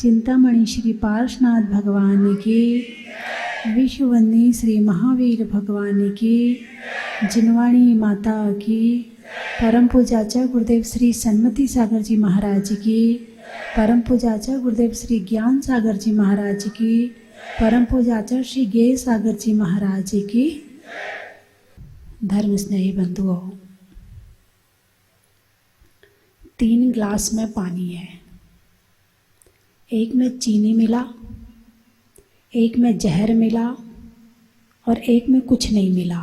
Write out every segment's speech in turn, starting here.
चिंतामणि श्री पार्श्वनाथ भगवान की, विश्ववंदी श्री महावीर भगवान की, जिनवाणी माता की, परम पूज्याचा गुरुदेव श्री सन्मति सागर जी महाराज की, परम पूज्याचा गुरुदेव श्री ज्ञान सागर जी महाराज की, परम पूज्याचा श्री गेय सागर जी महाराज की। धर्म स्नेही बंधुओं, 3 ग्लास में पानी है। एक में चीनी मिला, एक में जहर मिला और एक में कुछ नहीं मिला।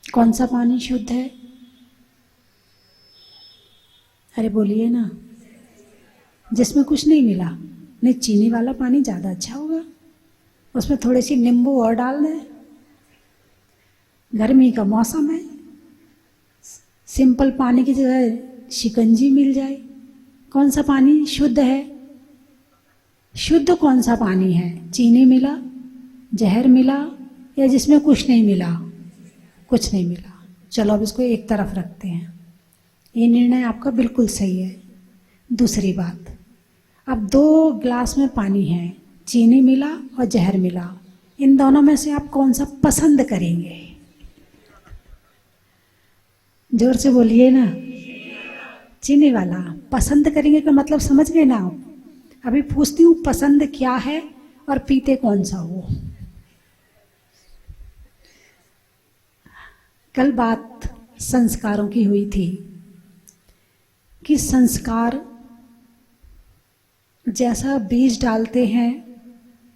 कौन सा पानी शुद्ध है? अरे बोलिए ना। जिसमें कुछ नहीं मिला। नहीं, चीनी वाला पानी ज़्यादा अच्छा होगा, उसमें थोड़ी सी नींबू और डाल दें। गर्मी का मौसम है, सिंपल पानी की जगह शिकंजी मिल जाए। कौन सा पानी शुद्ध है? शुद्ध कौन सा पानी है? चीनी मिला, जहर मिला या जिसमें कुछ नहीं मिला? कुछ नहीं मिला। चलो अब इसको एक तरफ रखते हैं। ये निर्णय आपका बिल्कुल सही है। दूसरी बात, अब 2 ग्लास में पानी है, चीनी मिला और जहर मिला। इन दोनों में से आप कौन सा पसंद करेंगे? जोर से बोलिए ना। चीनी वाला पसंद करेंगे का मतलब समझ गए ना आप? अभी पूछती हूँ पसंद क्या है और पीते कौन सा हो। कल बात संस्कारों की हुई थी कि संस्कार जैसा बीज डालते हैं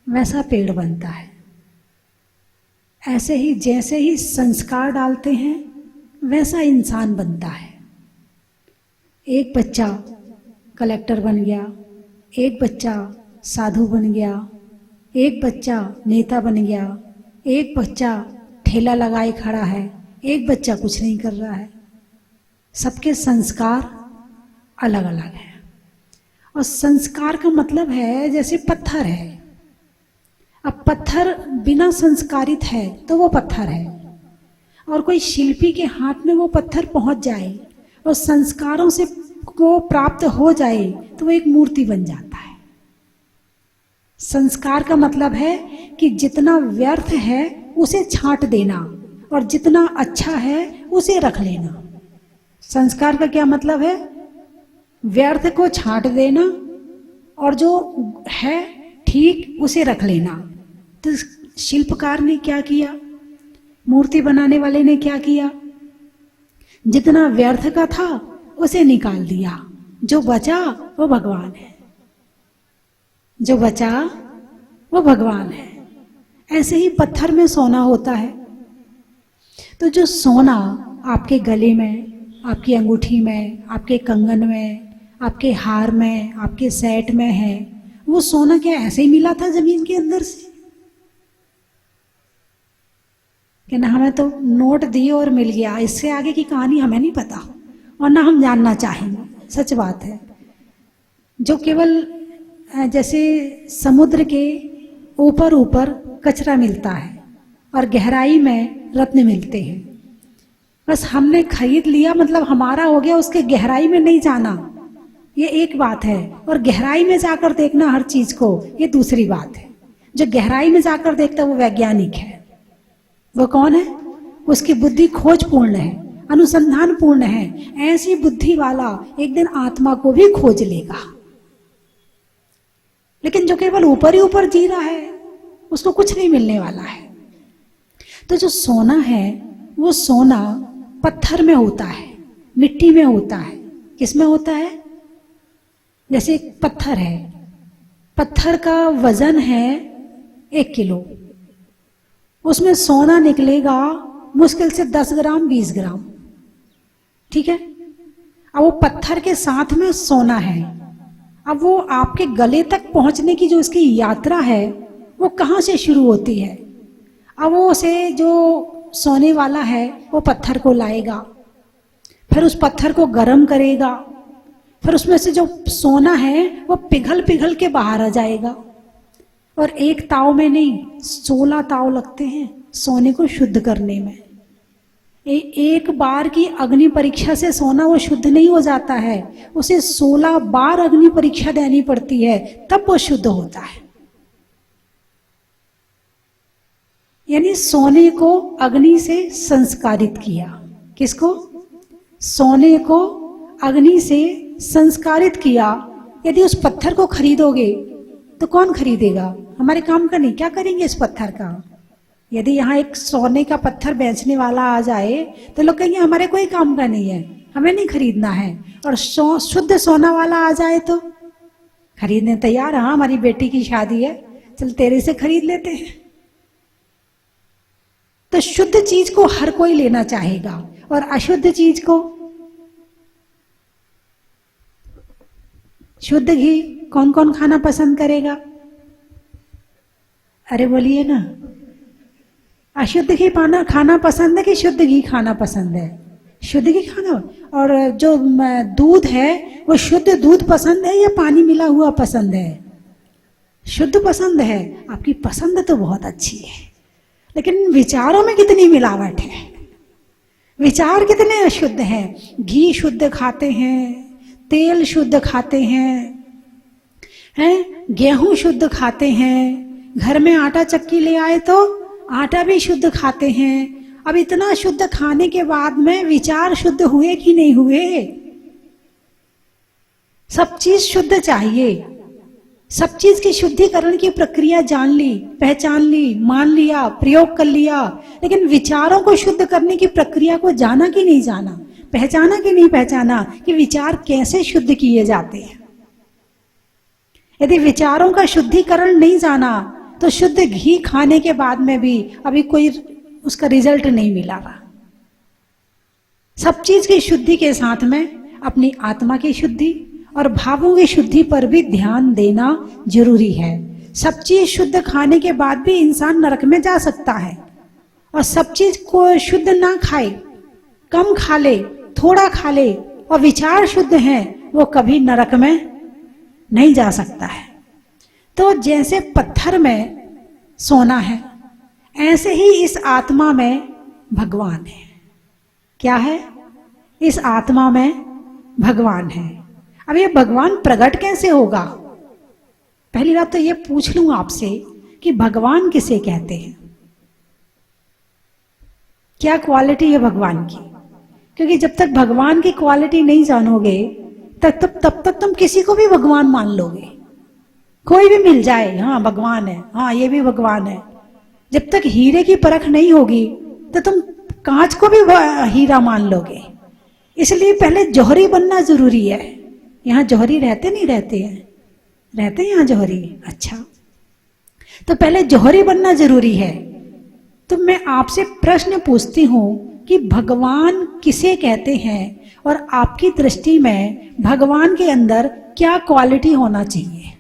वैसा पेड़ बनता है। ऐसे ही जैसे ही संस्कार डालते हैं वैसा इंसान बनता है। एक बच्चा कलेक्टर बन गया, एक बच्चा साधु बन गया, एक बच्चा नेता बन गया, एक बच्चा ठेला लगाए खड़ा है, एक बच्चा कुछ नहीं कर रहा है। सबके संस्कार अलग अलग हैं। और संस्कार का मतलब है जैसे पत्थर है। अब पत्थर बिना संस्कारित है तो वो पत्थर है, और कोई शिल्पी के हाथ में वो पत्थर पहुंच जाए और संस्कारों से को प्राप्त हो जाए तो वो एक मूर्ति बन जाता है। संस्कार का मतलब है कि जितना व्यर्थ है उसे छांट देना और जितना अच्छा है उसे रख लेना। संस्कार का क्या मतलब है? व्यर्थ को छांट देना और जो है ठीक उसे रख लेना। तो शिल्पकार ने क्या किया? मूर्ति बनाने वाले ने क्या किया? जितना व्यर्थ का था उसे निकाल दिया, जो बचा वो भगवान है। जो बचा वो भगवान है। ऐसे ही पत्थर में सोना होता है। तो जो सोना आपके गले में, आपकी अंगूठी में, आपके कंगन में, आपके हार में, आपके सेट में है, वो सोना क्या ऐसे ही मिला था जमीन के अंदर से? कि ना हमें तो नोट दिए और मिल गया, इससे आगे की कहानी हमें नहीं पता और ना हम जानना चाहेंगे। सच बात है। जो केवल जैसे समुद्र के ऊपर ऊपर कचरा मिलता है और गहराई में रत्न मिलते हैं। बस हमने खरीद लिया मतलब हमारा हो गया, उसके गहराई में नहीं जाना, ये एक बात है। और गहराई में जाकर देखना हर चीज को, ये दूसरी बात है। जो गहराई में जाकर देखता है वो वैज्ञानिक है। वो कौन है? उसकी बुद्धि खोजपूर्ण है, अनुसंधान पूर्ण है। ऐसी बुद्धि वाला एक दिन आत्मा को भी खोज लेगा। लेकिन जो केवल ऊपर ही ऊपर जी रहा है उसको कुछ नहीं मिलने वाला है। तो जो सोना है वो सोना पत्थर में होता है, मिट्टी में होता है। किसमें होता है? जैसे एक पत्थर है, पत्थर का वजन है 1 किलो, उसमें सोना निकलेगा मुश्किल से 10 ग्राम 20 ग्राम। ठीक है। अब वो पत्थर के साथ में सोना है। अब वो आपके गले तक पहुंचने की जो उसकी यात्रा है वो कहाँ से शुरू होती है? अब वो उसे जो सोने वाला है वो पत्थर को लाएगा, फिर उस पत्थर को गर्म करेगा, फिर उसमें से जो सोना है वो पिघल पिघल के बाहर आ जाएगा। और एक ताव में नहीं 16 ताव लगते हैं सोने को शुद्ध करने में। एक बार की अग्नि परीक्षा से सोना वो शुद्ध नहीं हो जाता है, उसे 16 बार अग्नि परीक्षा देनी पड़ती है, तब वो शुद्ध होता है। यानी सोने को अग्नि से संस्कारित किया। किसको? सोने को अग्नि से संस्कारित किया। यदि उस पत्थर को खरीदोगे तो कौन खरीदेगा? हमारे काम का नहीं, क्या करेंगे इस पत्थर का? यदि यहाँ एक सोने का पत्थर बेचने वाला आ जाए तो लोग कहेंगे हमारे कोई काम का नहीं है, हमें नहीं खरीदना है। और शुद्ध सोना वाला आ जाए तो खरीदने तैयार, हाँ हमारी बेटी की शादी है, चल तेरे से खरीद लेते हैं। तो शुद्ध चीज को हर कोई लेना चाहेगा, और अशुद्ध चीज को, शुद्ध घी कौन कौन खाना पसंद करेगा? अरे बोलिए ना, अशुद्ध घी खाना पसंद है कि शुद्ध घी खाना पसंद है? शुद्ध घी खाना। और जो दूध है वो शुद्ध दूध पसंद है या पानी मिला हुआ पसंद है? शुद्ध पसंद है। आपकी पसंद तो बहुत अच्छी है, लेकिन विचारों में कितनी मिलावट है, विचार कितने अशुद्ध हैं। घी शुद्ध खाते हैं, तेल शुद्ध खाते हैं, गेहूं शुद्ध खाते हैं, घर में आटा चक्की ले आए तो आटा भी शुद्ध खाते हैं। अब इतना शुद्ध खाने के बाद में विचार शुद्ध हुए कि नहीं हुए? सब चीज शुद्ध चाहिए, सब चीज की शुद्धिकरण की प्रक्रिया जान ली, पहचान ली, मान लिया, प्रयोग कर लिया, लेकिन विचारों को शुद्ध करने की प्रक्रिया को जाना कि नहीं जाना, पहचाना कि नहीं पहचाना कि विचार कैसे शुद्ध किए जाते हैं। यदि विचारों का शुद्धिकरण नहीं जाना तो शुद्ध घी खाने के बाद में भी अभी कोई उसका रिजल्ट नहीं मिला रहा। सब चीज की शुद्धि के साथ में अपनी आत्मा की शुद्धि और भावों की शुद्धि पर भी ध्यान देना जरूरी है। सब चीज शुद्ध खाने के बाद भी इंसान नरक में जा सकता है, और सब चीज को शुद्ध ना खाए, कम खा ले, थोड़ा खा ले, और विचार शुद्ध हैं, वो कभी नरक में नहीं जा सकता है। तो जैसे पत्थर में सोना है, ऐसे ही इस आत्मा में भगवान है। क्या है? इस आत्मा में भगवान है। अब ये भगवान प्रकट कैसे होगा? पहली बात तो ये पूछ लूं आपसे कि भगवान किसे कहते हैं, क्या क्वालिटी है भगवान की? क्योंकि जब तक भगवान की क्वालिटी नहीं जानोगे तब तक तुम किसी को भी भगवान मान लोगे। कोई भी मिल जाए, हाँ भगवान है, हाँ ये भी भगवान है। जब तक हीरे की परख नहीं होगी तो तुम कांच को भी हीरा मान लोगे। इसलिए पहले जौहरी बनना जरूरी है। यहाँ जौहरी रहते नहीं रहते हैं? रहते हैं यहाँ जौहरी। अच्छा, तो पहले जौहरी बनना जरूरी है। तो मैं आपसे प्रश्न पूछती हूँ कि भगवान किसे कहते हैं, और आपकी दृष्टि में भगवान के अंदर क्या क्वालिटी होना चाहिए?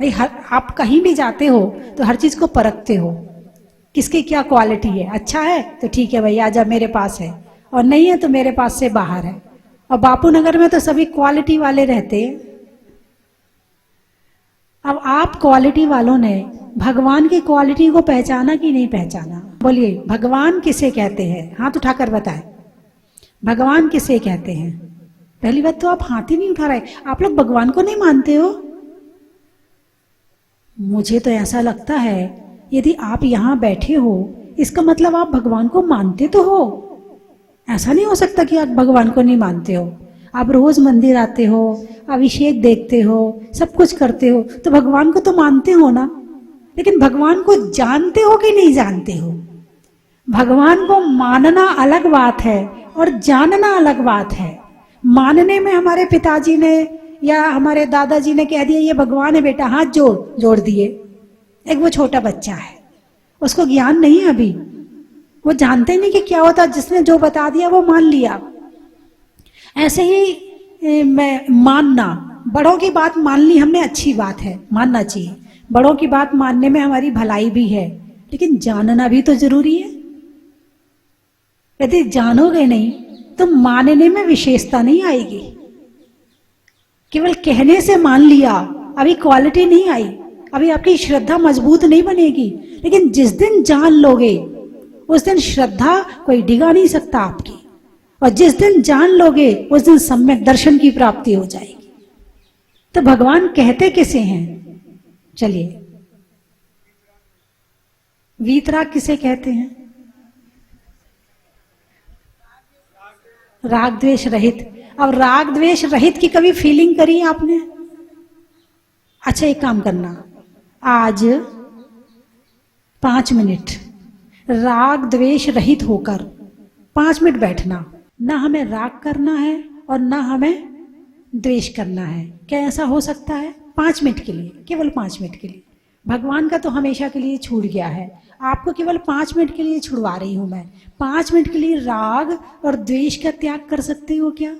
भाई आप कहीं भी जाते हो तो हर चीज को परखते हो, किसकी क्या क्वालिटी है। अच्छा है तो ठीक है भाई, आजा मेरे पास है, और नहीं है तो मेरे पास से बाहर है। और बापू नगर में तो सभी क्वालिटी वाले रहते हैं। अब आप क्वालिटी वालों ने भगवान की क्वालिटी को पहचाना कि नहीं पहचाना? बोलिए, भगवान किसे कहते हैं? हाथ उठाकर बताएं, भगवान किसे कहते हैं? पहली बात तो आप हाथ ही नहीं उठा रहे। आप लोग भगवान को नहीं मानते हो? मुझे तो ऐसा लगता है यदि आप यहाँ बैठे हो इसका मतलब आप भगवान को मानते तो हो। ऐसा नहीं हो सकता कि आप भगवान को नहीं मानते हो। आप रोज मंदिर आते हो, अभिषेक देखते हो, सब कुछ करते हो, तो भगवान को तो मानते हो ना। लेकिन भगवान को जानते हो कि नहीं जानते हो? भगवान को मानना अलग बात है और जानना अलग बात है। मानने में हमारे पिताजी ने या हमारे दादाजी ने कह दिया ये भगवान है बेटा, हाथ जोड़ दिए। एक वो छोटा बच्चा है, उसको ज्ञान नहीं है अभी, वो जानते नहीं कि क्या होता, जिसने जो बता दिया वो मान लिया। ऐसे ही मानना, बड़ों की बात मान ली हमने, अच्छी बात है, मानना चाहिए। बड़ों की बात मानने में हमारी भलाई भी है, लेकिन जानना भी तो जरूरी है। यदि जानोगे नहीं तो मानने में विशेषता नहीं आएगी। केवल कहने से मान लिया, अभी क्वालिटी नहीं आई, अभी आपकी श्रद्धा मजबूत नहीं बनेगी। लेकिन जिस दिन जान लोगे उस दिन श्रद्धा कोई डिगा नहीं सकता आपकी, और जिस दिन जान लोगे उस दिन सम्यक दर्शन की प्राप्ति हो जाएगी। तो भगवान कहते किसे हैं? चलिए, वीतराग किसे कहते हैं? राग द्वेष रहित। अब राग द्वेष रहित की कभी फीलिंग करी आपने? अच्छा, एक काम करना, आज 5 मिनट राग द्वेष रहित होकर 5 मिनट बैठना। ना हमें राग करना है और ना हमें द्वेष करना है। क्या ऐसा हो सकता है? 5 मिनट के लिए, केवल 5 मिनट के लिए। भगवान का तो हमेशा के लिए छूट गया है, आपको केवल 5 मिनट के लिए छुड़वा रही हूं मैं। 5 मिनट के लिए राग और द्वेष का त्याग कर सकते हो क्या?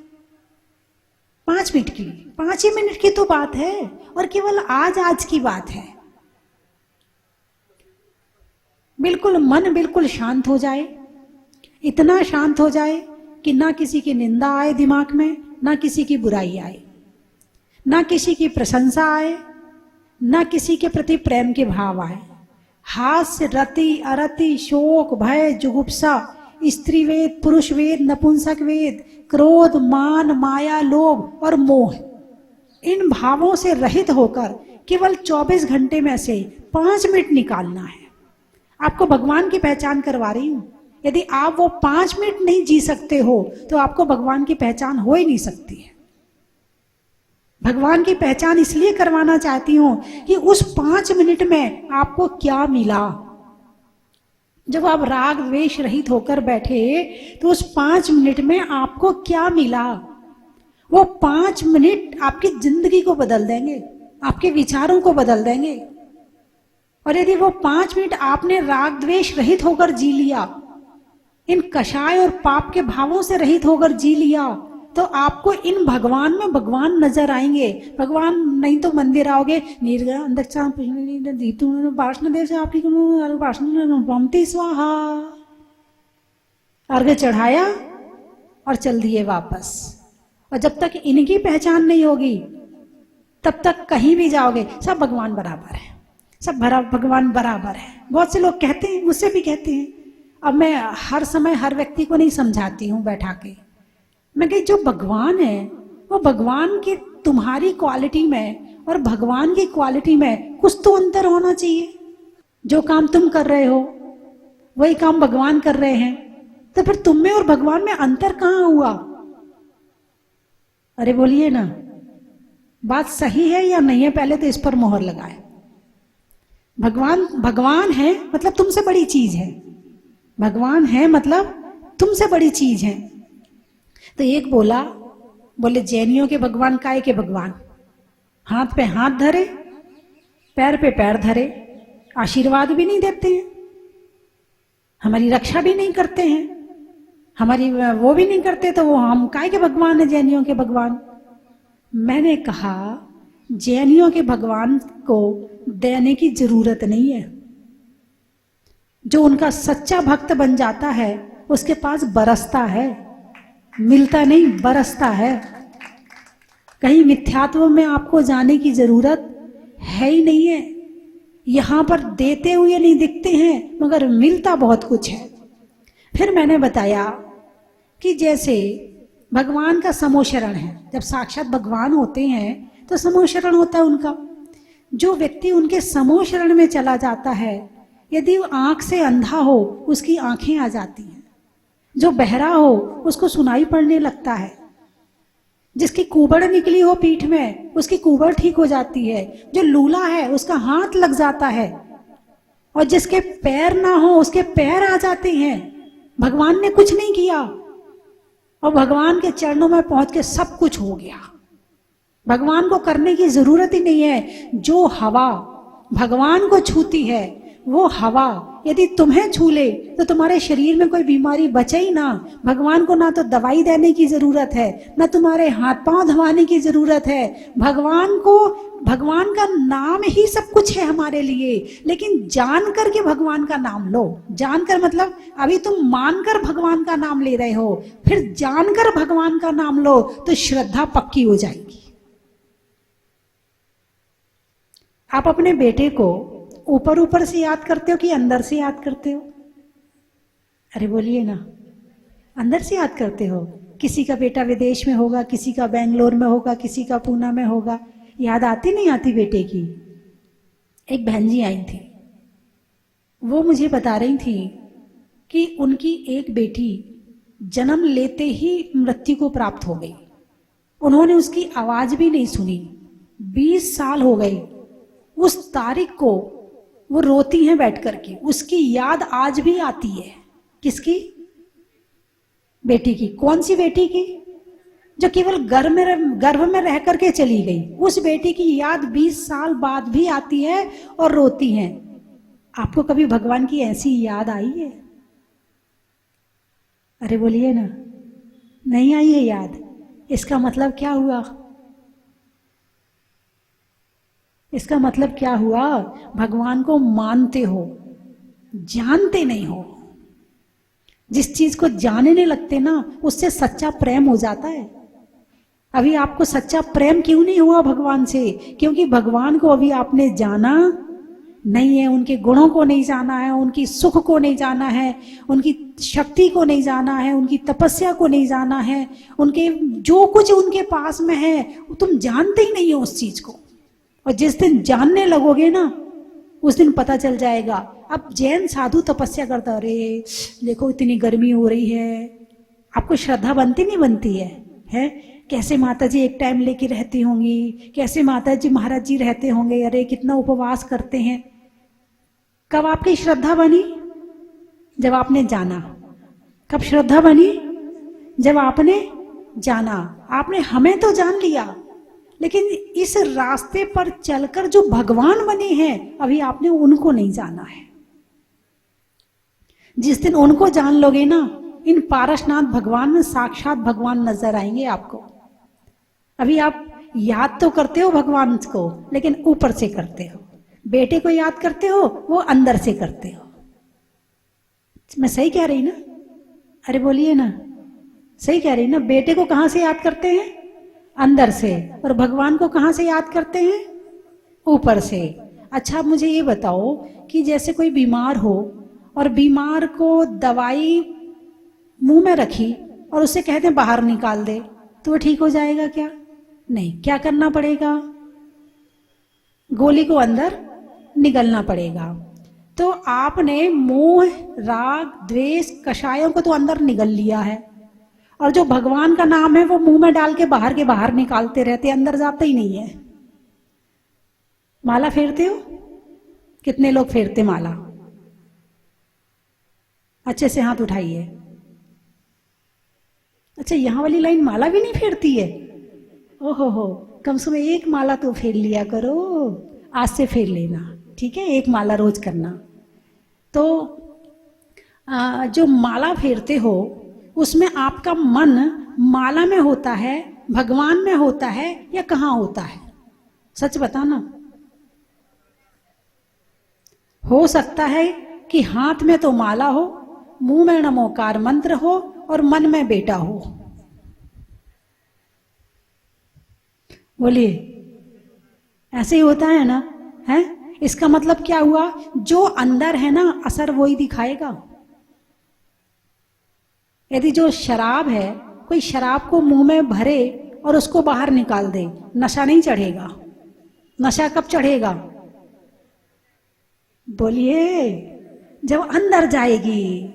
5 मिनट के लिए, 5 ही मिनट की तो बात है, और केवल आज की बात है। बिल्कुल मन बिल्कुल शांत हो जाए, इतना शांत हो जाए कि ना किसी की निंदा आए दिमाग में, ना किसी की बुराई आए, ना किसी की प्रशंसा आए, ना किसी के प्रति प्रेम के भाव आए। हास्य, रति, अरति, शोक, भय, जुगुप्सा, स्त्री वेद, पुरुष वेद, नपुंसक वेद, क्रोध, मान, माया, लोभ और मोह, इन भावों से रहित होकर केवल 24 घंटे में से 5 मिनट निकालना है। आपको भगवान की पहचान करवा रही हूं। यदि आप वो 5 मिनट नहीं जी सकते हो तो आपको भगवान की पहचान हो ही नहीं सकती है। भगवान की पहचान इसलिए करवाना चाहती हूं कि उस 5 मिनट में आपको क्या मिला। जब आप राग द्वेष रहित होकर बैठे तो उस 5 मिनट में आपको क्या मिला। वो 5 मिनट आपकी जिंदगी को बदल देंगे, आपके विचारों को बदल देंगे। और यदि वो 5 मिनट आपने राग द्वेष रहित होकर जी लिया, इन कषाय और पाप के भावों से रहित होकर जी लिया, तो आपको इन भगवान में भगवान नजर आएंगे। भगवान नहीं तो मंदिर आओगे, स्वाहा, अर्घ चढ़ाया और चल दिए वापस। और जब तक इनकी पहचान नहीं होगी तब तक कहीं भी जाओगे सब भगवान बराबर है, सब भगवान बराबर है। बहुत से लोग कहते हैं, मुझसे भी कहते हैं। अब मैं हर समय हर व्यक्ति को नहीं समझाती हूं बैठा के। मैं कही जो भगवान है वो भगवान की तुम्हारी क्वालिटी में और भगवान की क्वालिटी में कुछ तो अंतर होना चाहिए। जो काम तुम कर रहे हो वही काम भगवान कर रहे हैं, तो फिर तुम में और भगवान में अंतर कहाँ हुआ? अरे बोलिए ना, बात सही है या नहीं है? पहले तो इस पर मोहर लगाए। भगवान है मतलब तुमसे बड़ी चीज है। भगवान है मतलब तुमसे बड़ी चीज है। तो एक बोले जैनियों के भगवान काय के भगवान? हाथ पे हाथ धरे, पैर पे पैर धरे, आशीर्वाद भी नहीं देते हैं, हमारी रक्षा भी नहीं करते हैं, हमारी वो भी नहीं करते, तो वो हम काय के भगवान है जैनियों के भगवान? मैंने कहा जैनियों के भगवान को देने की जरूरत नहीं है। जो उनका सच्चा भक्त बन जाता है उसके पास बरसता है, मिलता नहीं बरसता है। कहीं मिथ्यात्व में आपको जाने की जरूरत है ही नहीं है। यहां पर देते हुए नहीं दिखते हैं मगर मिलता बहुत कुछ है। फिर मैंने बताया कि जैसे भगवान का समोशरण है, जब साक्षात भगवान होते हैं तो समोशरण होता है उनका। जो व्यक्ति उनके समोशरण में चला जाता है, यदि वो आंख से अंधा हो उसकी आंखें आ जाती हैं, जो बहरा हो उसको सुनाई पड़ने लगता है, जिसकी कुबड़ निकली हो पीठ में उसकी कुबड़ ठीक हो जाती है, जो लूला है उसका हाथ लग जाता है, और जिसके पैर ना हो उसके पैर आ जाते हैं। भगवान ने कुछ नहीं किया और भगवान के चरणों में पहुंच के सब कुछ हो गया। भगवान को करने की जरूरत ही नहीं है। जो हवा भगवान को छूती है वो हवा यदि तुम्हें छू ले तो तुम्हारे शरीर में कोई बीमारी बचे ही ना। भगवान को ना तो दवाई देने की जरूरत है, ना तुम्हारे हाथ पांव धवाने की जरूरत है। भगवान का नाम ही सब कुछ है हमारे लिए। लेकिन जान कर के भगवान का नाम लो। जानकर मतलब अभी तुम मानकर भगवान का नाम ले रहे हो, फिर जानकर भगवान का नाम लो तो श्रद्धा पक्की हो जाएगी। आप अपने बेटे को ऊपर ऊपर से याद करते हो कि अंदर से याद करते हो? अरे बोलिए ना, अंदर से याद करते हो। किसी का बेटा विदेश में होगा, किसी का बेंगलोर में होगा, किसी का पूना में होगा, याद आती नहीं आती बेटे की। एक बहन जी आई थी, वो मुझे बता रही थी कि उनकी एक बेटी जन्म लेते ही मृत्यु को प्राप्त हो गई। उन्होंने उसकी आवाज भी नहीं सुनी, 20 साल हो गए। उस तारीख को वो रोती हैं बैठ करके, उसकी याद आज भी आती है। किसकी? बेटी की। कौन सी बेटी की? जो केवल गर्भ में रह करके चली गई। उस बेटी की याद 20 साल बाद भी आती है और रोती हैं। आपको कभी भगवान की ऐसी याद आई है? अरे बोलिए ना, नहीं आई है याद। इसका मतलब क्या हुआ? इसका मतलब क्या हुआ? भगवान को मानते हो, जानते नहीं हो। जिस चीज को जानने लगते ना, उससे सच्चा प्रेम हो जाता है। अभी आपको सच्चा प्रेम क्यों नहीं हुआ भगवान से? क्योंकि भगवान को अभी आपने जाना नहीं है, उनके गुणों को नहीं जाना है, उनकी सुख को नहीं जाना है, उनकी शक्ति को नहीं जाना है, उनकी तपस्या को नहीं जाना है, उनके जो कुछ उनके पास में है तुम जानते ही नहीं हो उस चीज को। और जिस दिन जानने लगोगे ना, उस दिन पता चल जाएगा। अब जैन साधु तपस्या करता, अरे देखो इतनी गर्मी हो रही है, आपको श्रद्धा बनती नहीं बनती है? कैसे माता जी एक टाइम लेके रहती होंगी, कैसे माता जी महाराज जी रहते होंगे, अरे कितना उपवास करते हैं। कब आपकी श्रद्धा बनी? जब आपने जाना। कब श्रद्धा बनी? जब आपने जाना। आपने हमें तो जान लिया, लेकिन इस रास्ते पर चलकर जो भगवान बने हैं अभी आपने उनको नहीं जाना है। जिस दिन उनको जान लोगे ना, इन पारसनाथ भगवान में साक्षात भगवान नजर आएंगे आपको। अभी आप याद तो करते हो भगवान को, लेकिन ऊपर से करते हो। बेटे को याद करते हो, वो अंदर से करते हो। मैं सही कह रही ना? अरे बोलिए ना, सही कह रही ना? बेटे को कहां से याद करते हैं? अंदर से। और भगवान को कहां से याद करते हैं? ऊपर से। अच्छा, मुझे ये बताओ कि जैसे कोई बीमार हो और बीमार को दवाई मुंह में रखी और उससे कहते हैं बाहर निकाल दे, तो वो ठीक हो जाएगा क्या? नहीं। क्या करना पड़ेगा? गोली को अंदर निगलना पड़ेगा। तो आपने मोह, राग, द्वेष, कषायों को तो अंदर निगल लिया है, और जो भगवान का नाम है वो मुंह में डाल के बाहर निकालते रहते, अंदर जाता ही नहीं है। माला फेरते हो? कितने लोग फेरते माला? अच्छे से हाथ उठाइए। अच्छा, यहां वाली लाइन माला भी नहीं फेरती है? ओहो, कम से कम एक माला तो फेर लिया करो। आज से फेर लेना, ठीक है? एक माला रोज करना। तो जो माला फेरते हो उसमें आपका मन माला में होता है, भगवान में होता है, या कहाँ होता है? सच बताना। हो सकता है कि हाथ में तो माला हो, मुंह में नमोकार मंत्र हो और मन में बेटा हो। बोलिए, ऐसे ही होता है ना? है? इसका मतलब क्या हुआ? जो अंदर है ना, असर वही दिखाएगा। यदि जो शराब है, कोई शराब को मुंह में भरे और उसको बाहर निकाल दे, नशा नहीं चढ़ेगा। नशा कब चढ़ेगा? बोलिए, जब अंदर जाएगी।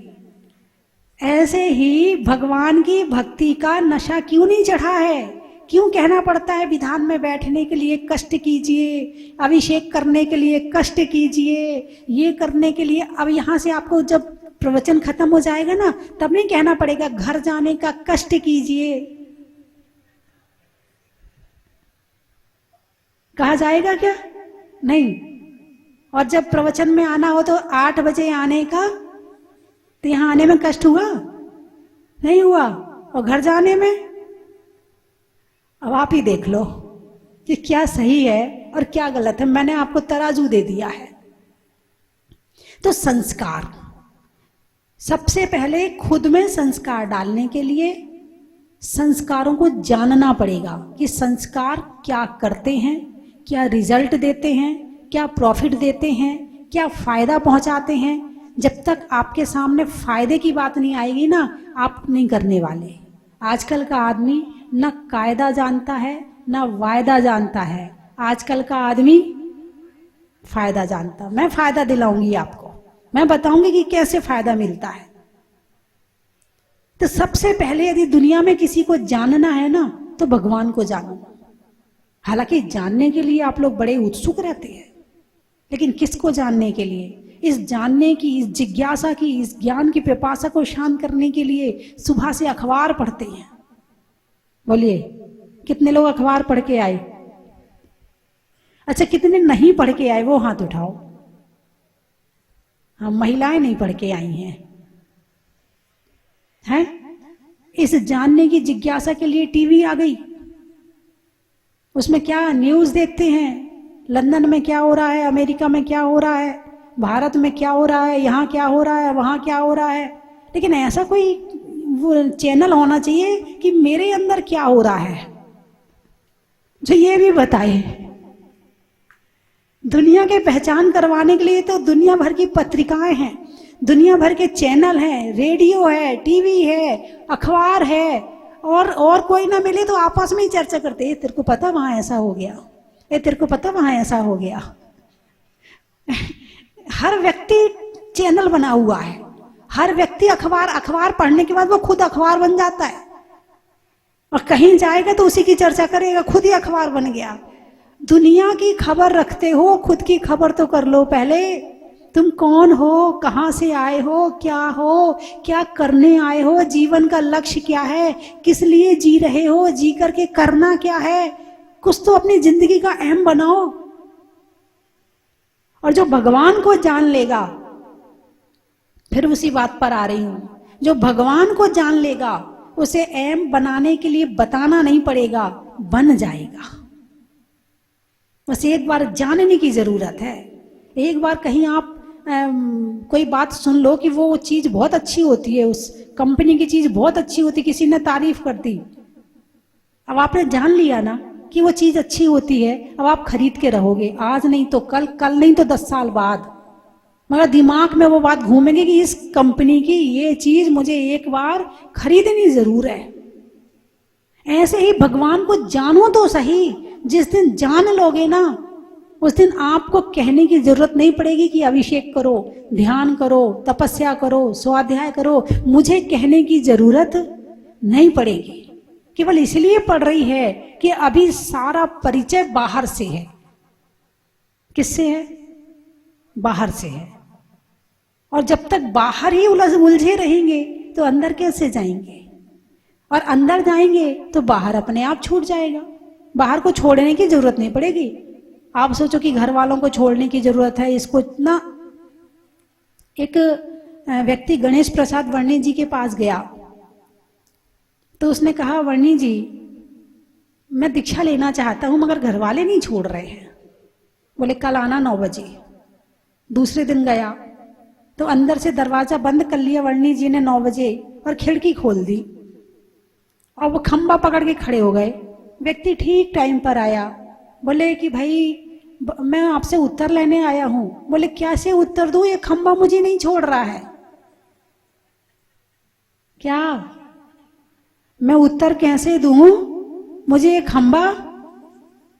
ऐसे ही भगवान की भक्ति का नशा क्यों नहीं चढ़ा है? क्यों कहना पड़ता है विधान में बैठने के लिए कष्ट कीजिए, अभिषेक करने के लिए कष्ट कीजिए, ये करने के लिए? अब यहां से आपको जब प्रवचन खत्म हो जाएगा ना, तब नहीं कहना पड़ेगा घर जाने का कष्ट कीजिए। कहा जाएगा क्या? नहीं। और जब प्रवचन में आना हो तो 8 बजे आने का, तो यहां आने में कष्ट हुआ? नहीं हुआ। और घर जाने में? अब आप ही देख लो कि क्या सही है और क्या गलत है। मैंने आपको तराजू दे दिया है। तो संस्कार, सबसे पहले खुद में संस्कार डालने के लिए संस्कारों को जानना पड़ेगा कि संस्कार क्या करते हैं, क्या रिजल्ट देते हैं, क्या प्रॉफिट देते हैं, क्या फायदा पहुंचाते हैं। जब तक आपके सामने फायदे की बात नहीं आएगी ना, आप नहीं करने वाले। आजकल का आदमी न कायदा जानता है न वायदा जानता है, आजकल का आदमी फायदा जानता। मैं फायदा दिलाऊंगी आपको, मैं बताऊंगी कि कैसे फायदा मिलता है। तो सबसे पहले यदि दुनिया में किसी को जानना है ना, तो भगवान को जानो। हालांकि जानने के लिए आप लोग बड़े उत्सुक रहते हैं, लेकिन किसको जानने के लिए? इस जानने की, इस जिज्ञासा की, इस ज्ञान की पिपासा को शांत करने के लिए सुबह से अखबार पढ़ते हैं। बोलिए, कितने लोग अखबार पढ़ के आए? अच्छा, कितने नहीं पढ़ के आए वो हाथ उठाओ। हाँ, महिलाएं नहीं पढ़ के आई हैं? इस जानने की जिज्ञासा के लिए टीवी आ गई, उसमें क्या न्यूज देखते हैं, लंदन में क्या हो रहा है, अमेरिका में क्या हो रहा है, भारत में क्या हो रहा है, यहाँ क्या हो रहा है, वहां क्या हो रहा है। लेकिन ऐसा कोई चैनल होना चाहिए कि मेरे अंदर क्या हो रहा है, जो ये भी बताए। दुनिया के पहचान करवाने के लिए तो दुनिया भर की पत्रिकाएं हैं, दुनिया भर के चैनल हैं, रेडियो है, टीवी है, अखबार है, और कोई ना मिले तो आपस में ही चर्चा करते हैं, तेरे को पता वहां ऐसा हो गया, ये तेरे को पता वहां ऐसा हो गया। हर व्यक्ति चैनल बना हुआ है, हर व्यक्ति अखबार पढ़ने के बाद वो खुद अखबार बन जाता है, और कहीं जाएगा तो उसी की चर्चा करेगा, खुद ही अखबार बन गया। दुनिया की खबर रखते हो, खुद की खबर तो कर लो पहले। तुम कौन हो, कहां से आए हो, क्या करने आए हो, जीवन का लक्ष्य क्या है, किस लिए जी रहे हो, जी करके करना क्या है, कुछ तो अपनी जिंदगी का अहम बनाओ। और जो भगवान को जान लेगा, फिर उसी बात पर आ रही हूं, जो भगवान को जान लेगा उसे अहम बनाने के लिए बताना नहीं पड़ेगा, बन जाएगा। बस एक बार जानने की जरूरत है। एक बार कहीं आप कोई बात सुन लो कि वो चीज बहुत अच्छी होती है, उस कंपनी की चीज बहुत अच्छी होती, किसी ने तारीफ कर दी, अब आपने जान लिया ना कि वो चीज अच्छी होती है, अब आप खरीद के रहोगे, आज नहीं तो कल, कल नहीं तो 10 साल बाद, मगर दिमाग में वो बात घूमेगी कि इस कंपनी की ये चीज मुझे एक बार खरीदनी जरूर है। ऐसे ही भगवान को जानो तो सही। जिस दिन जान लोगे ना, उस दिन आपको कहने की जरूरत नहीं पड़ेगी कि अभिषेक करो, ध्यान करो, तपस्या करो, स्वाध्याय करो, मुझे कहने की जरूरत नहीं पड़ेगी। केवल इसलिए पड़ रही है कि अभी सारा परिचय बाहर से है। किससे है? बाहर से है। और जब तक बाहर ही उलझे रहेंगे तो अंदर कैसे जाएंगे? और अंदर जाएंगे तो बाहर अपने आप छूट जाएगा। बाहर को छोड़ने की जरूरत नहीं पड़ेगी। आप सोचो कि घर वालों को छोड़ने की जरूरत है, इसको ना। एक व्यक्ति गणेश प्रसाद वर्णी जी के पास गया तो उसने कहा, वर्णी जी मैं दीक्षा लेना चाहता हूं मगर घर वाले नहीं छोड़ रहे हैं। बोले कल आना 9 बजे। दूसरे दिन गया तो अंदर से दरवाजा बंद कर लिया वर्णी जी ने 9 बजे और खिड़की खोल दी और वो खंबा पकड़ के खड़े हो गए। व्यक्ति ठीक टाइम पर आया, बोले कि भाई मैं आपसे उत्तर लेने आया हूं। बोले कैसे उत्तर दूं, ये खंबा मुझे नहीं छोड़ रहा है। क्या मैं उत्तर कैसे दूं, मुझे ये खंबा।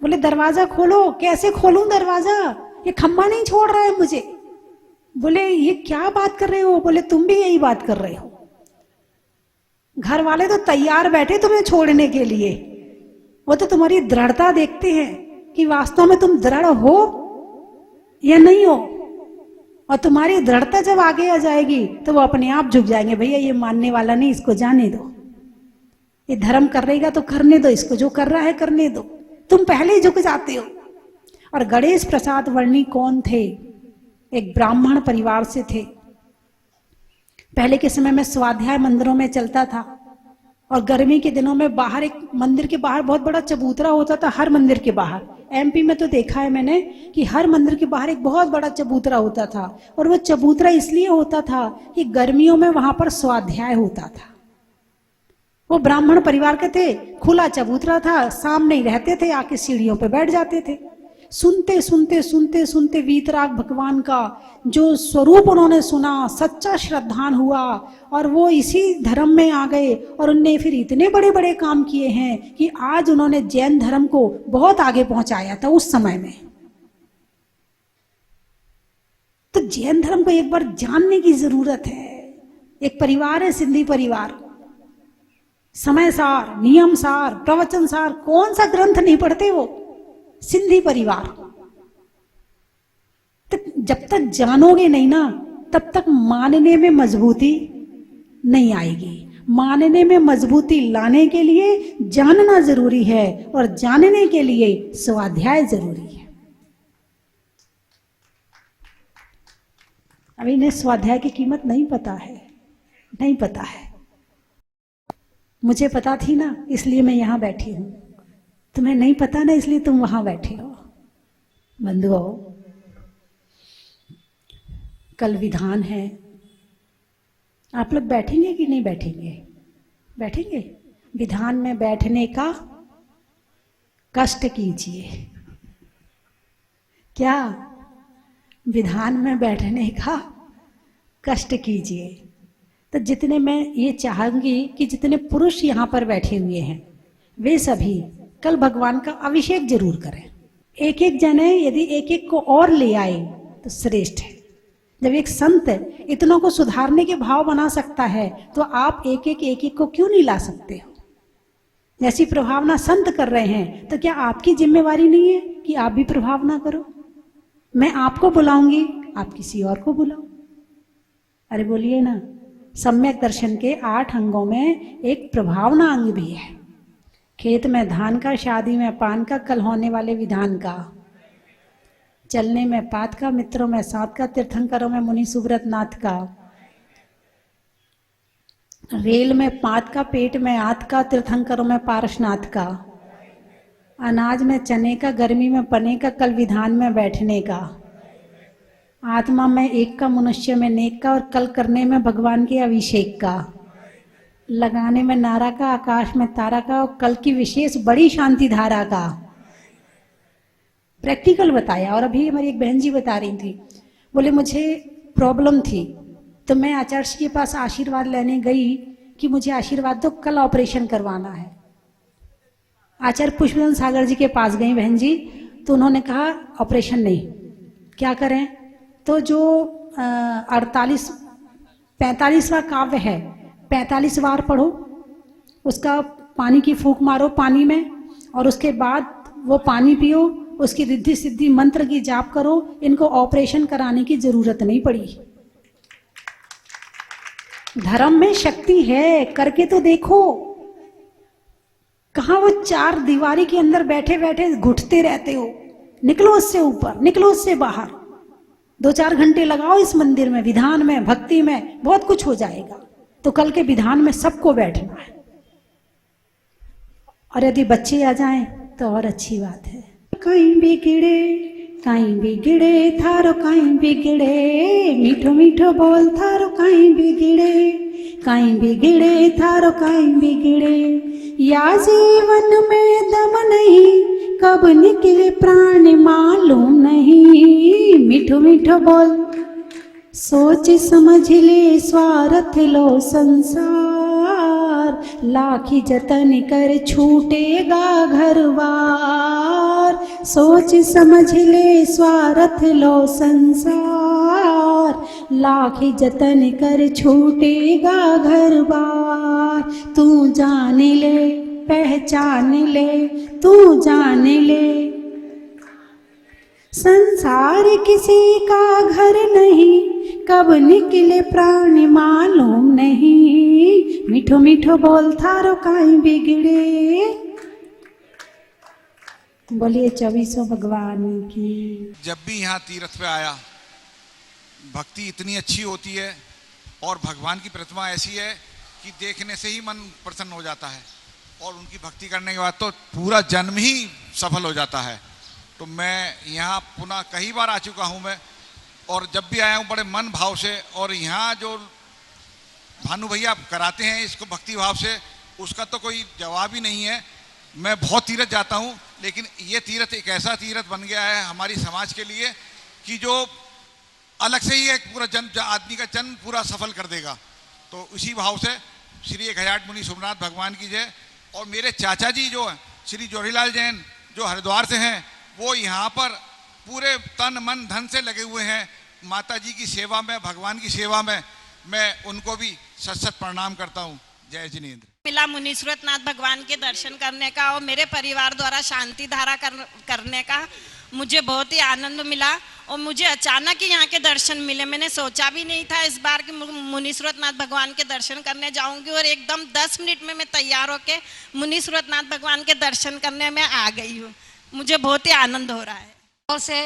बोले दरवाजा खोलो। कैसे खोलूं दरवाजा, ये खंबा नहीं छोड़ रहा है मुझे। बोले ये क्या बात कर रहे हो। बोले तुम भी यही बात कर रहे हो। घर वाले तो तैयार बैठे तुम्हें छोड़ने के लिए, वो तो तुम्हारी दृढ़ता देखते हैं कि वास्तव में तुम दृढ़ हो या नहीं हो। और तुम्हारी दृढ़ता जब आगे आ जाएगी तो वो अपने आप झुक जाएंगे, भैया ये मानने वाला नहीं, इसको जाने दो, ये धर्म करेगा तो करने दो, इसको जो कर रहा है करने दो। तुम पहले ही झुक जाते हो। और गणेश प्रसाद वर्णी कौन थे? एक ब्राह्मण परिवार से थे। पहले के समय में स्वाध्याय मंदिरों में चलता था और गर्मी के दिनों में बाहर, एक मंदिर के बाहर बहुत बड़ा चबूतरा होता था। हर मंदिर के बाहर, एमपी में तो देखा है मैंने कि हर मंदिर के बाहर एक बहुत बड़ा चबूतरा होता था। और वो चबूतरा इसलिए होता था कि गर्मियों में वहां पर स्वाध्याय होता था। वो ब्राह्मण परिवार के थे, खुला चबूतरा था, सामने ही रहते थे, आके सीढ़ियों पे बैठ जाते थे। सुनते सुनते सुनते सुनते वीतराग भगवान का जो स्वरूप उन्होंने सुना, सच्चा श्रद्धान हुआ और वो इसी धर्म में आ गए और उनने फिर इतने बड़े बड़े काम किए हैं कि आज उन्होंने जैन धर्म को बहुत आगे पहुंचाया था उस समय में। तो जैन धर्म को एक बार जानने की जरूरत है। एक परिवार है सिंधी परिवार, समय सार, नियम सार, प्रवचन सार, कौन सा ग्रंथ नहीं पढ़ते वो सिंधी परिवार। तो जब तक जानोगे नहीं ना तब तक मानने में मजबूती नहीं आएगी। मानने में मजबूती लाने के लिए जानना जरूरी है और जानने के लिए स्वाध्याय जरूरी है। अभी इन्हें स्वाध्याय की कीमत नहीं पता है, नहीं पता है। मुझे पता थी ना इसलिए मैं यहां बैठी हूं, तुम्हें नहीं पता ना इसलिए तुम वहां बैठे हो। बंधुओं, कल विधान है, आप लोग बैठेंगे कि नहीं बैठेंगे? बैठेंगे? विधान में बैठने का कष्ट कीजिए। क्या? विधान में बैठने का कष्ट कीजिए। तो जितने, मैं ये चाहूंगी कि जितने पुरुष यहाँ पर बैठे हुए हैं वे सभी कल भगवान का अभिषेक जरूर करें। एक एक जने यदि एक एक को और ले आए तो श्रेष्ठ है। जब एक संत इतनों को सुधारने के भाव बना सकता है तो आप एक एक को क्यों नहीं ला सकते हो? जैसी प्रभावना संत कर रहे हैं तो क्या आपकी जिम्मेवारी नहीं है कि आप भी प्रभावना करो? मैं आपको बुलाऊंगी, आप किसी और को बुलाओ। अरे बोलिए ना, सम्यक दर्शन के 8 अंगों में एक प्रभावना अंग भी है। खेत में धान का, शादी में पान का, कल होने वाले विधान का, चलने में पात का, मित्रों में साथ का, तीर्थंकरों में मुनि सुब्रत नाथ का, रेल में पात का, पेट में आत का, तीर्थंकरों में पारसनाथ का, अनाज में चने का, गर्मी में पने का, कल विधान में बैठने का, आत्मा में एक का, मनुष्य में नेक का और कल करने में भगवान के अभिषेक का, लगाने में नारा का, आकाश में तारा का और कल की विशेष बड़ी शांति धारा का। प्रैक्टिकल बताया। और अभी हमारी एक बहन जी बता रही थी, बोले मुझे प्रॉब्लम थी तो मैं आचार्य जी के पास आशीर्वाद लेने गई कि मुझे आशीर्वाद दो, कल ऑपरेशन करवाना है। आचार्य पुष्पचंद सागर जी के पास गई बहन जी, तो उन्होंने कहा ऑपरेशन नहीं, क्या करें? तो जो 45वां काव्य है 45 बार पढ़ो, उसका पानी की फूंक मारो पानी में और उसके बाद वो पानी पियो, उसकी रिद्धि सिद्धि मंत्र की जाप करो। इनको ऑपरेशन कराने की जरूरत नहीं पड़ी। धर्म में शक्ति है, करके तो देखो। कहां वो 4 दीवारी के अंदर बैठे बैठे घुटते रहते हो? निकलो उससे ऊपर, निकलो उससे बाहर। 2-4 घंटे लगाओ इस मंदिर में, विधान में, भक्ति में, बहुत कुछ हो जाएगा। तो कल के विधान में सबको बैठना है। और यदि बच्चे आ जाएं तो और अच्छी बात है। कहीं बिगड़े थारो कहीं बिगड़े, मीठो मीठो बोल थारो कहीं बिगड़े थारो कहीं बिगड़े। या जीवन में दम नहीं, कब निकले प्राण मालूम नहीं। मीठो मीठो बोल, सोच समझ ले, स्वार्थ लो संसार। लाखी जतन कर छूटेगा घरवार। सोच समझ ले, स्वार्थ लो संसार। लाखी जतन कर छूटेगा घरवार। तू जान ले, पहचान ले, तू जान ले, संसार किसी का घर नहीं, कब निकले प्राण मालूम नहीं। मीठो मीठो बोल थारो काई बिगड़े। बोलिए 24 भगवान की। जब भी यहाँ तीर्थ पे आया, भक्ति इतनी अच्छी होती है और भगवान की प्रतिमा ऐसी है कि देखने से ही मन प्रसन्न हो जाता है और उनकी भक्ति करने के बाद तो पूरा जन्म ही सफल हो जाता है। तो मैं यहाँ पुनः कई बार आ चुका हूँ मैं, और जब भी आया हूँ बड़े मन भाव से। और यहाँ जो भानु भैया कराते हैं इसको भक्ति भाव से, उसका तो कोई जवाब ही नहीं है। मैं बहुत तीर्थ जाता हूँ लेकिन ये तीर्थ एक ऐसा तीर्थ बन गया है हमारी समाज के लिए कि जो अलग से ही एक पूरा आदमी का जन्म पूरा सफल कर देगा। तो इसी भाव से श्री 1008 मुनि सोमनाथ भगवान की जय। और मेरे चाचा जी जो हैं श्री जोरीलाल जैन, जो हरिद्वार से हैं, वो यहाँ पर पूरे तन मन धन से लगे हुए हैं माता जी की सेवा में, भगवान की सेवा में। मैं उनको भी सत सत प्रणाम करता हूँ। जय जिनेंद्र। मिला मुनि सूरतनाथ भगवान के दर्शन करने का और मेरे परिवार द्वारा शांति धारा करने का मुझे बहुत ही आनंद मिला। और मुझे अचानक ही यहाँ के दर्शन मिले। मैंने सोचा भी नहीं था इस बार कि मुनि सूरतनाथ भगवान के दर्शन करने जाऊंगी, और एकदम 10 मिनट में मैं तैयार होके मुनि सूरतनाथ भगवान के दर्शन करने में आ गई हूँ। मुझे बहुत ही आनंद हो रहा है। और से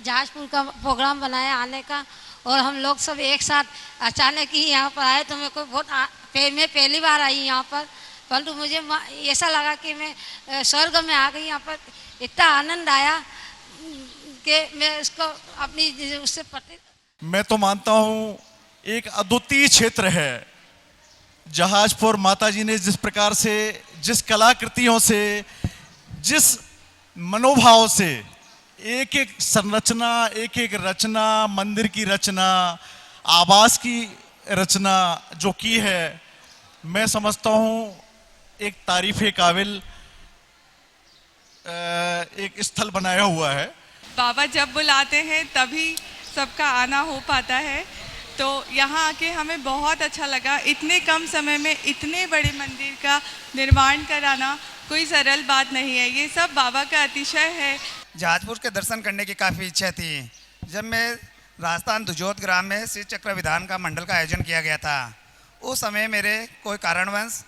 जहाजपुर का प्रोग्राम बनाया आने का, और हम लोग सब एक साथ अचानक ही यहाँ पर आए। तो मेरे को बहुत मैं पहली बार आई यहाँ पर, परंतु मुझे ऐसा लगा कि मैं स्वर्ग में आ गई। यहाँ पर इतना आनंद आया कि मैं उसको अपनी उससे मैं तो मानता हूँ एक अद्वितीय क्षेत्र है। जहाजपुर माता जी ने जिस प्रकार से, जिस कलाकृतियों से, जिस मनोभाव से एक एक संरचना, एक एक रचना, मंदिर की रचना, आवास की रचना जो की है, मैं समझता हूँ एक तारीफ़े काबिल एक स्थल बनाया हुआ है। बाबा जब बुलाते हैं तभी सबका आना हो पाता है। तो यहाँ आके हमें बहुत अच्छा लगा। इतने कम समय में इतने बड़े मंदिर का निर्माण कराना कोई सरल बात नहीं है। ये सब बाबा का अतिशय है। जहाजपुर के दर्शन करने की काफ़ी इच्छा थी। जब मैं राजस्थान दुजोत ग्राम में श्री चक्र विधान का मंडल का आयोजन किया गया था, उस समय मेरे कोई कारणवश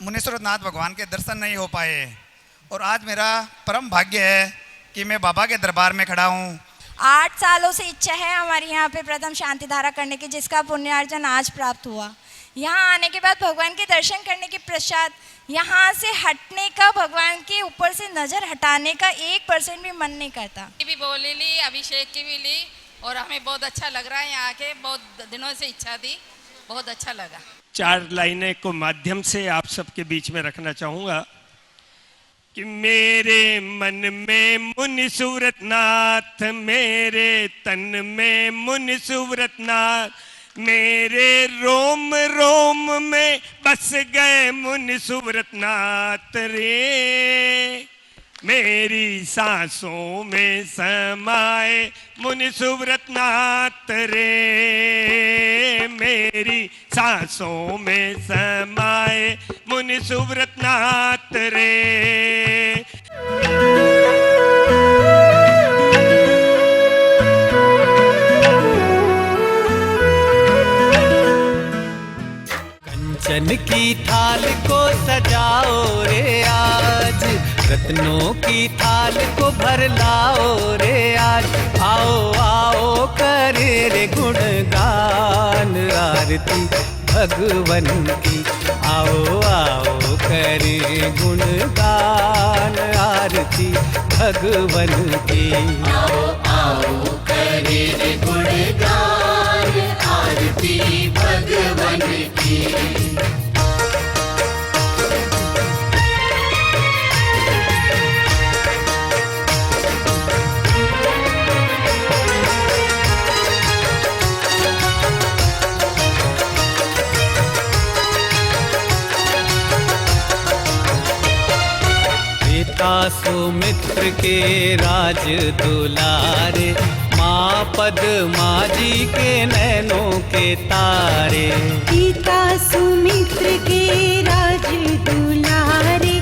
मुनि सूरतनाथ भगवान के दर्शन नहीं हो पाए। और आज मेरा परम भाग्य है कि मैं बाबा के दरबार में खड़ा हूँ। 8 सालों से इच्छा है हमारी यहाँ पे प्रथम शांति धारा करने की, जिसका पुण्यार्जन आज प्राप्त हुआ। यहाँ आने के बाद भगवान के दर्शन करने के पश्चात यहाँ से हटने का, भगवान के ऊपर से नज़र हटाने का 1% भी मन नहीं करता। भी बोली ली, अभिषेक की भी ली, और हमें बहुत अच्छा लग रहा है। यहाँ आके बहुत दिनों से इच्छा थी, बहुत अच्छा लगा। 4 लाइनें को माध्यम से आप सबके बीच में रखना चाहूँगा कि मेरे मन में मुनि सूरतनाथ, मेरे तन में मुनि सूरतनाथ, मेरे रोम रोम में बस गए मुनि सूरतनाथ रे, मेरी सांसों में समाए मुनि सूरतनाथ रे, मेरी सांसों में समाए मुनि सूरतनाथ रे। कंचन की थाल को सजाओ रे आज, रत्नों की थाल को भर लाओ रे आज। आओ आओ करे रे गुणगान आरती भगवन की, आओ आओ करे गुणगान आरती भगवन की। आओ आओ करे रे गुणगान आरती भगवन की। सुमित्र के राज दुलारे, माँ पद्मा जी के नैनों के तारे। पिता सुमित्र के राज दुलारे,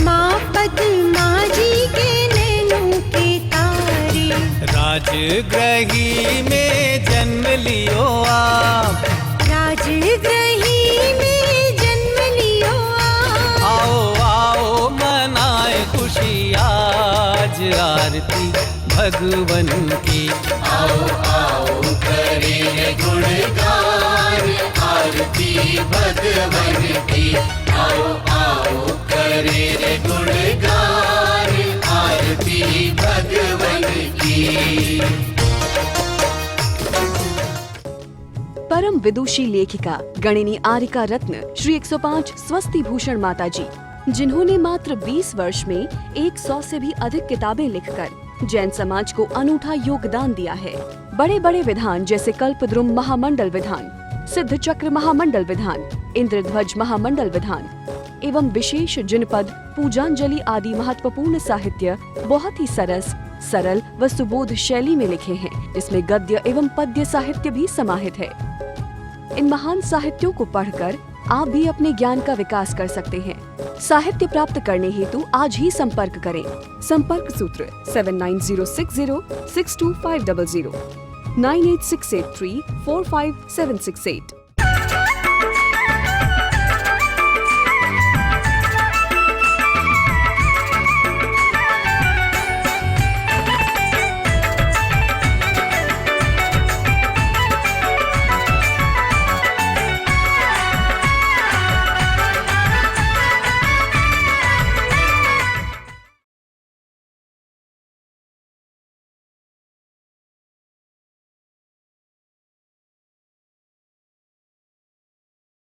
माँ पद्मा जी के नैनों के तारे। राजगृही में जन्म लियो आप, राजगृही में जन्म लियो आप। आओ आओ मनाए खुशी आज आरती भगवन की। आओ आओ करे गुणगान आरती भगवन की। आओ आओ करे गुणगान आरती भगवन की। परम विदुषी लेखिका गणिनी आरिका रत्न श्री 105 स्वस्ति भूषण माता जी जिन्होंने मात्र 20 वर्ष में 100 से भी अधिक किताबें लिखकर जैन समाज को अनूठा योगदान दिया है। बड़े बड़े विधान जैसे कल्पद्रुम महामंडल विधान, सिद्ध चक्र महामंडल विधान, इंद्रध्वज महामंडल विधान एवं विशेष जिनपद, पूजांजलि आदि महत्वपूर्ण साहित्य बहुत ही सरल व सुबोध शैली में लिखे हैं, जिसमें गद्य एवं पद्य साहित्य भी समाहित है। इन महान साहित्यों को पढ़कर आप भी अपने ज्ञान का विकास कर सकते हैं। साहित्य प्राप्त करने हेतु आज ही संपर्क करें। संपर्क सूत्र 7906062500 98683 45768।